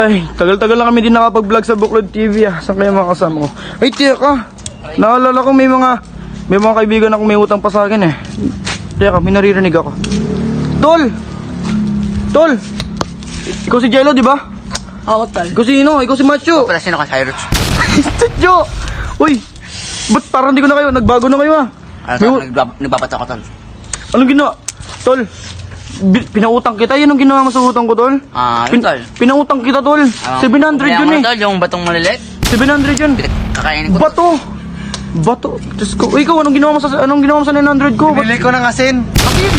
Ay, tagal-tagal lang kami din nakapag-vlog sa Buklod TV ah. Saan kaya mga kasama ko? Ay, teka. Naalala ko may mga kaibigan akong may utang pa sa akin eh. Teka, may naririnig ako. Tol! Tol! Ikaw si Jello, di ba? Ako, tol. Ikaw si Ikaw si Macho. Pala sino ka, Cyrus? Jo! Uy! Ba't parang di ko na kayo? Nagbago na kayo ah. Ano, nagbabat ako, tol. Anong ginawa? Tol, pinautang kita. Yan ang ginawa mo sa utang ko, Tol. Yun, tol. Pinautang kita, Tol. 700 yun eh. Tol, yung batong malilit. 700 yun. Kakainin ko. Bato. Diyos ko. Uy, ikaw, anong ginawa mo sa 900 ko? Pinili ko ng asin. Asin?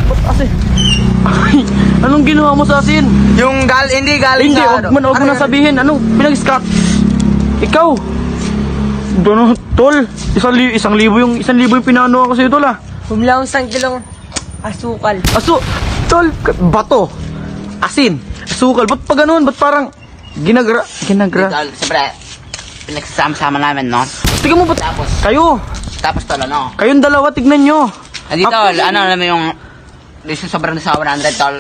Ba't asin? Ay, anong ginawa mo sa asin? Yung hindi galing Hindi, sa huwag mo na sabihin. Anong pinag-scratch? Ikaw. Doon, Tol. 1,000 yung pinano ako sa'yo, Tol ah. Bumili akong 1 kilong asukal. Tol, bato. Asin. Asukal. Ba't pa ganun? Ba't parang ginagra? Tol, siyempre, pinagsasama-sama namin, no? Tingnan mo ba't? Tapos, tol, ano? Kayong dalawa, tignan nyo. Hindi, tol, alam mo yung, sobrang na sa 100, tol.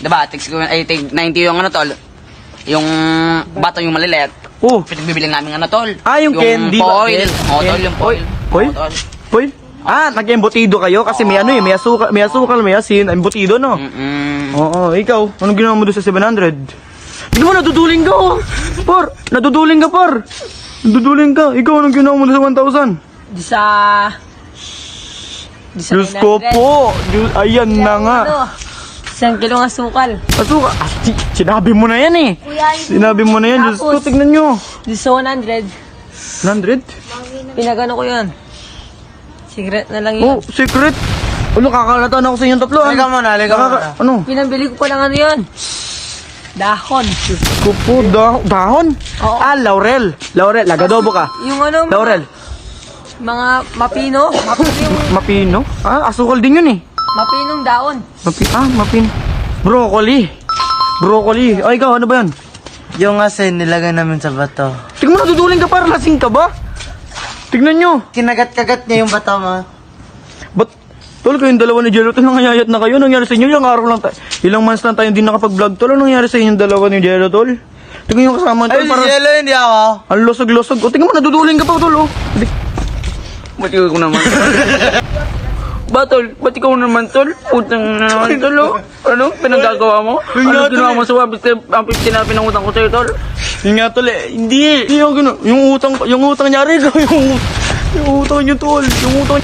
Diba, tig 90 yung ano, tol. Yung bato yung malilit. Oh. Pinagbibiling namin ano, tol. Yung candy ba? Foil. Oo, tol, yung foil. Foil? Oo, tol. Foil? Nag-embutido kayo kasi may may asukal, may asin, embutido, no? Oo, ikaw, anong ginawa mo doon sa 700? Hindi mo, naduduling ka, oh. Naduduling ka. Ikaw, anong ginawa mo doon sa 1,000? Di sa Diyos ko 900. po. Ayan na nga. 1 kilong asukal. Asukal. Sinabi mo na yan eh. Sinabi mo na yan. Diyos ko, tignan nyo. Di sa 100. 100? Pinagano ko yun. Secret na lang yun. Oh, secret. Ano, kakalatan ako sa inyong tatlo. Halika muna. Ano? Pinabili ko pa lang ano yun. Dahon. Diyos ko po, dahon? Oo. Laurel. Lagadobo ka. Yung ano, Laurel. mga mapino. Mapino? Asukal din yun eh. Mapinong daon. Mapino. Broccoli. Ay, ikaw, ano ba yan? Yung asin nilagay namin sa bato. Tignan mo, naduduling ka para lasing ka ba? Tignan nyo. Kinagat-kagat niya yung bato mo. Ba't, tol, kayong dalawa ni Jello, nangayayat na kayo. Nangyari sa inyo, ilang araw lang tayo. Ilang months lang tayo hindi nakapag-vlog, tol. Anong nangyari sa inyong dalawa ni Jello, tol? Tignan yung kasama, tol. Ay, si Jello, hindi ako. Ang losog-losog. O, tingnan mo, naduduling ka pa, tol, oh. Ba't ikaw naman? Ba't ikaw naman, tol? Putang na naman, tol, oh. Ano? Pinagagawa mo? Ano ginawa mo sa wabit? Ang 50 na pinangutang ko sa'yo, tol? Yun nga, tol, eh. Hindi. Yung utang nyari, yung utang nyo, tol. Yung utang